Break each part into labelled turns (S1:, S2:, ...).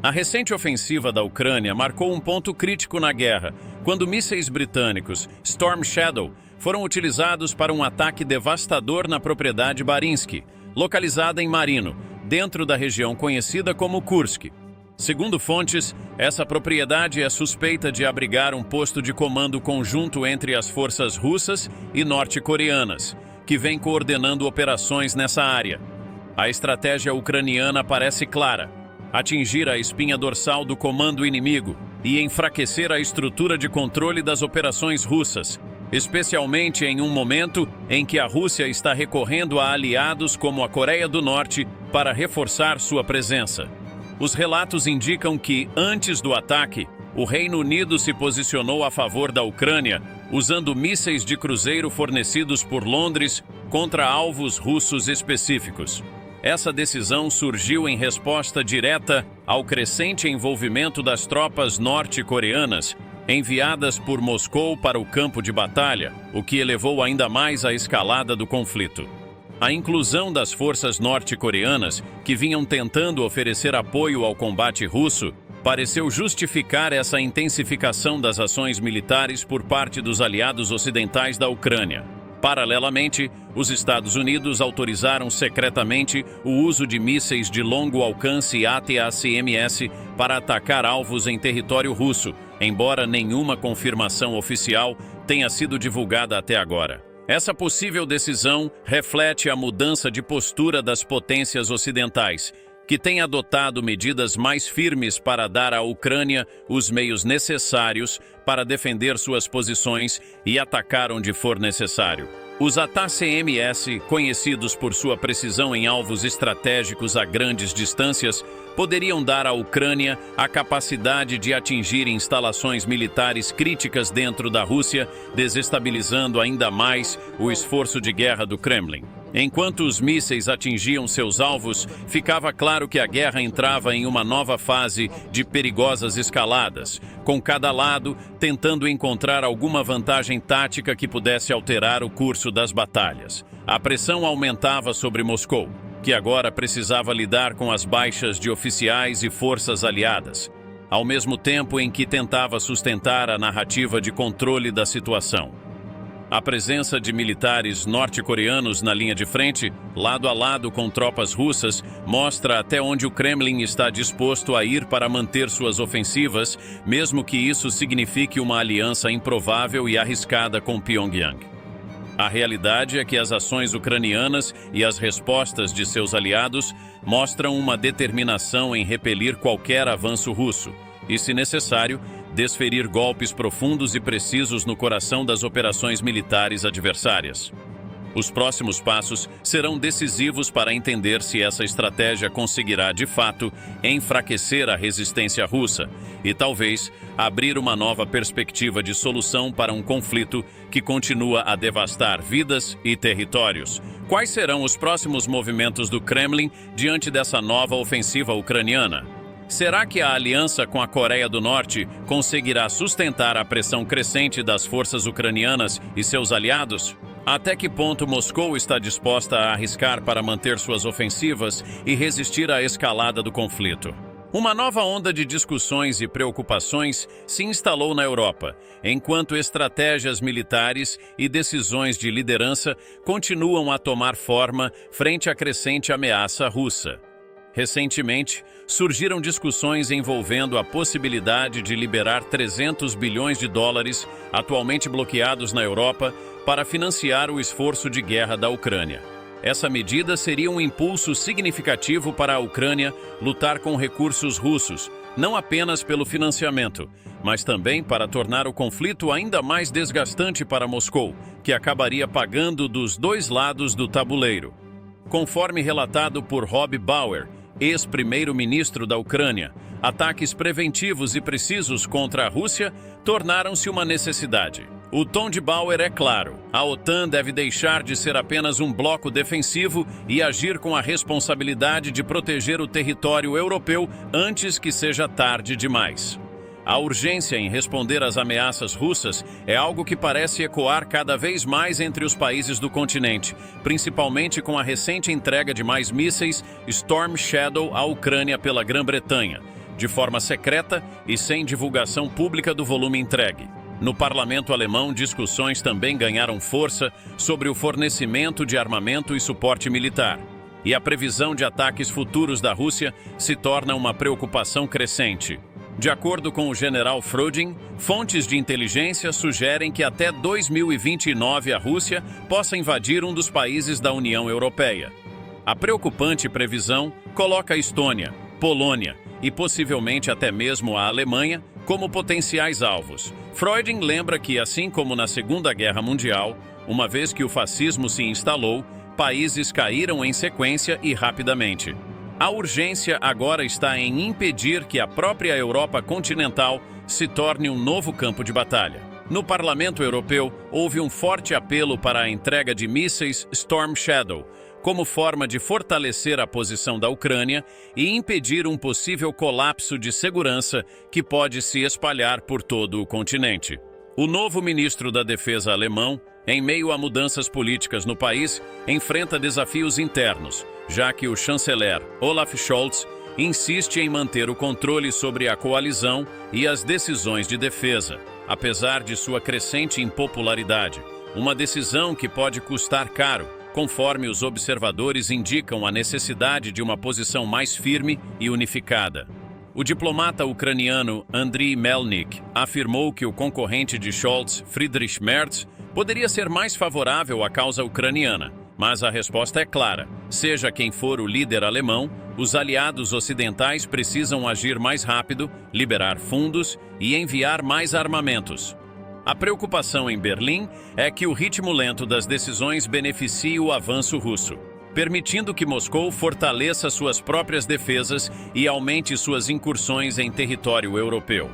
S1: A recente ofensiva da Ucrânia marcou um ponto crítico na guerra, quando mísseis britânicos Storm Shadow foram utilizados para um ataque devastador na propriedade Barinsky, localizada em Marino, dentro da região conhecida como Kursk. Segundo fontes, essa propriedade é suspeita de abrigar um posto de comando conjunto entre as forças russas e norte-coreanas, que vem coordenando operações nessa área. A estratégia ucraniana parece clara: atingir a espinha dorsal do comando inimigo e enfraquecer a estrutura de controle das operações russas, especialmente em um momento em que a Rússia está recorrendo a aliados como a Coreia do Norte para reforçar sua presença. Os relatos indicam que, antes do ataque, o Reino Unido se posicionou a favor da Ucrânia, usando mísseis de cruzeiro fornecidos por Londres contra alvos russos específicos. Essa decisão surgiu em resposta direta ao crescente envolvimento das tropas norte-coreanas enviadas por Moscou para o campo de batalha, o que elevou ainda mais a escalada do conflito. A inclusão das forças norte-coreanas, que vinham tentando oferecer apoio ao combate russo, pareceu justificar essa intensificação das ações militares por parte dos aliados ocidentais da Ucrânia. Paralelamente, os Estados Unidos autorizaram secretamente o uso de mísseis de longo alcance ATACMS para atacar alvos em território russo, embora nenhuma confirmação oficial tenha sido divulgada até agora. Essa possível decisão reflete a mudança de postura das potências ocidentais, que têm adotado medidas mais firmes para dar à Ucrânia os meios necessários para defender suas posições e atacar onde for necessário. Os ATACMS, conhecidos por sua precisão em alvos estratégicos a grandes distâncias, poderiam dar à Ucrânia a capacidade de atingir instalações militares críticas dentro da Rússia, desestabilizando ainda mais o esforço de guerra do Kremlin. Enquanto os mísseis atingiam seus alvos, ficava claro que a guerra entrava em uma nova fase de perigosas escaladas, com cada lado tentando encontrar alguma vantagem tática que pudesse alterar o curso das batalhas. A pressão aumentava sobre Moscou, que agora precisava lidar com as baixas de oficiais e forças aliadas, ao mesmo tempo em que tentava sustentar a narrativa de controle da situação. A presença de militares norte-coreanos na linha de frente, lado a lado com tropas russas, mostra até onde o Kremlin está disposto a ir para manter suas ofensivas, mesmo que isso signifique uma aliança improvável e arriscada com Pyongyang. A realidade é que as ações ucranianas e as respostas de seus aliados mostram uma determinação em repelir qualquer avanço russo e, se necessário, desferir golpes profundos e precisos no coração das operações militares adversárias. Os próximos passos serão decisivos para entender se essa estratégia conseguirá, de fato, enfraquecer a resistência russa e, talvez, abrir uma nova perspectiva de solução para um conflito que continua a devastar vidas e territórios. Quais serão os próximos movimentos do Kremlin diante dessa nova ofensiva ucraniana? Será que a aliança com a Coreia do Norte conseguirá sustentar a pressão crescente das forças ucranianas e seus aliados? Até que ponto Moscou está disposta a arriscar para manter suas ofensivas e resistir à escalada do conflito? Uma nova onda de discussões e preocupações se instalou na Europa, enquanto estratégias militares e decisões de liderança continuam a tomar forma frente à crescente ameaça russa. Recentemente, surgiram discussões envolvendo a possibilidade de liberar 300 bilhões de dólares, atualmente bloqueados na Europa, para financiar o esforço de guerra da Ucrânia. Essa medida seria um impulso significativo para a Ucrânia lutar com recursos russos, não apenas pelo financiamento, mas também para tornar o conflito ainda mais desgastante para Moscou, que acabaria pagando dos dois lados do tabuleiro. Conforme relatado por Rob Bauer, ex-primeiro-ministro da Ucrânia, ataques preventivos e precisos contra a Rússia tornaram-se uma necessidade. O tom de Bauer é claro: a OTAN deve deixar de ser apenas um bloco defensivo e agir com a responsabilidade de proteger o território europeu antes que seja tarde demais. A urgência em responder às ameaças russas é algo que parece ecoar cada vez mais entre os países do continente, principalmente com a recente entrega de mais mísseis Storm Shadow à Ucrânia pela Grã-Bretanha, de forma secreta e sem divulgação pública do volume entregue. No parlamento alemão, discussões também ganharam força sobre o fornecimento de armamento e suporte militar. E a previsão de ataques futuros da Rússia se torna uma preocupação crescente. De acordo com o general Fröding, fontes de inteligência sugerem que até 2029 a Rússia possa invadir um dos países da União Europeia. A preocupante previsão coloca a Estônia, Polônia e possivelmente até mesmo a Alemanha como potenciais alvos. Fröding lembra que, assim como na Segunda Guerra Mundial, uma vez que o fascismo se instalou, países caíram em sequência e rapidamente. A urgência agora está em impedir que a própria Europa continental se torne um novo campo de batalha. No Parlamento Europeu, houve um forte apelo para a entrega de mísseis Storm Shadow, como forma de fortalecer a posição da Ucrânia e impedir um possível colapso de segurança que pode se espalhar por todo o continente. O novo ministro da Defesa alemão, em meio a mudanças políticas no país, enfrenta desafios internos, já que o chanceler Olaf Scholz insiste em manter o controle sobre a coalizão e as decisões de defesa, apesar de sua crescente impopularidade. Uma decisão que pode custar caro, conforme os observadores indicam a necessidade de uma posição mais firme e unificada. O diplomata ucraniano Andriy Melnik afirmou que o concorrente de Scholz, Friedrich Merz, poderia ser mais favorável à causa ucraniana, mas a resposta é clara. Seja quem for o líder alemão, os aliados ocidentais precisam agir mais rápido, liberar fundos e enviar mais armamentos. A preocupação em Berlim é que o ritmo lento das decisões beneficie o avanço russo, permitindo que Moscou fortaleça suas próprias defesas e aumente suas incursões em território europeu.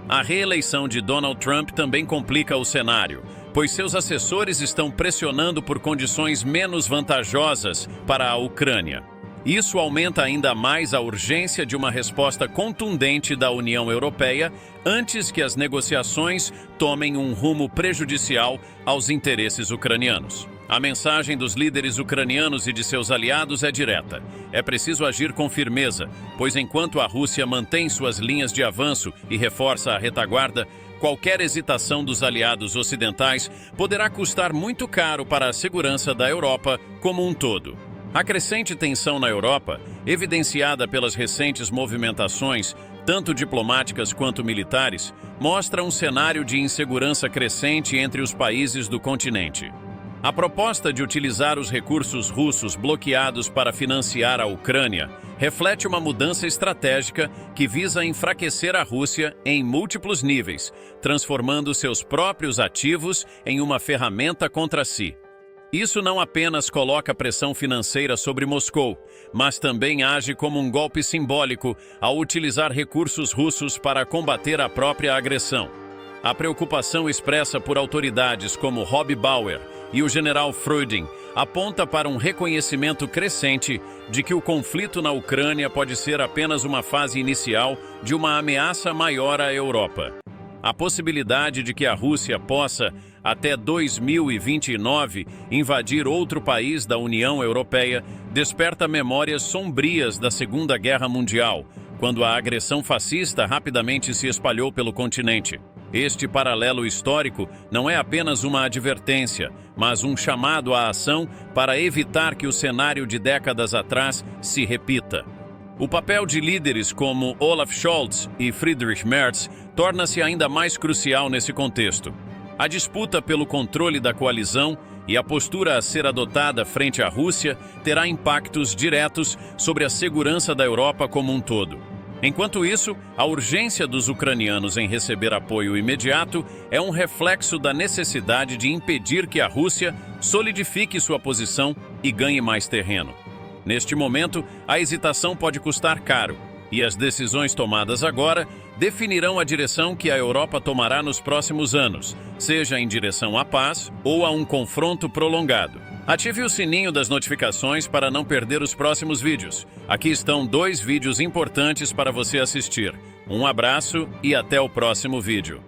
S1: A reeleição de Donald Trump também complica o cenário, pois seus assessores estão pressionando por condições menos vantajosas para a Ucrânia. Isso aumenta ainda mais a urgência de uma resposta contundente da União Europeia antes que as negociações tomem um rumo prejudicial aos interesses ucranianos. A mensagem dos líderes ucranianos e de seus aliados é direta. É preciso agir com firmeza, pois enquanto a Rússia mantém suas linhas de avanço e reforça a retaguarda, qualquer hesitação dos aliados ocidentais poderá custar muito caro para a segurança da Europa como um todo. A crescente tensão na Europa, evidenciada pelas recentes movimentações, tanto diplomáticas quanto militares, mostra um cenário de insegurança crescente entre os países do continente. A proposta de utilizar os recursos russos bloqueados para financiar a Ucrânia reflete uma mudança estratégica que visa enfraquecer a Rússia em múltiplos níveis, transformando seus próprios ativos em uma ferramenta contra si. Isso não apenas coloca pressão financeira sobre Moscou, mas também age como um golpe simbólico ao utilizar recursos russos para combater a própria agressão. A preocupação expressa por autoridades como Rob Bauer e o general Fröding aponta para um reconhecimento crescente de que o conflito na Ucrânia pode ser apenas uma fase inicial de uma ameaça maior à Europa. A possibilidade de que a Rússia possa, até 2029, invadir outro país da União Europeia desperta memórias sombrias da Segunda Guerra Mundial, quando a agressão fascista rapidamente se espalhou pelo continente. Este paralelo histórico não é apenas uma advertência, mas um chamado à ação para evitar que o cenário de décadas atrás se repita. O papel de líderes como Olaf Scholz e Friedrich Merz torna-se ainda mais crucial nesse contexto. A disputa pelo controle da coalizão e a postura a ser adotada frente à Rússia terá impactos diretos sobre a segurança da Europa como um todo. Enquanto isso, a urgência dos ucranianos em receber apoio imediato é um reflexo da necessidade de impedir que a Rússia solidifique sua posição e ganhe mais terreno. Neste momento, a hesitação pode custar caro, e as decisões tomadas agora definirão a direção que a Europa tomará nos próximos anos, seja em direção à paz ou a um confronto prolongado. Ative o sininho das notificações para não perder os próximos vídeos. Aqui estão 2 vídeos importantes para você assistir. Um abraço e até o próximo vídeo.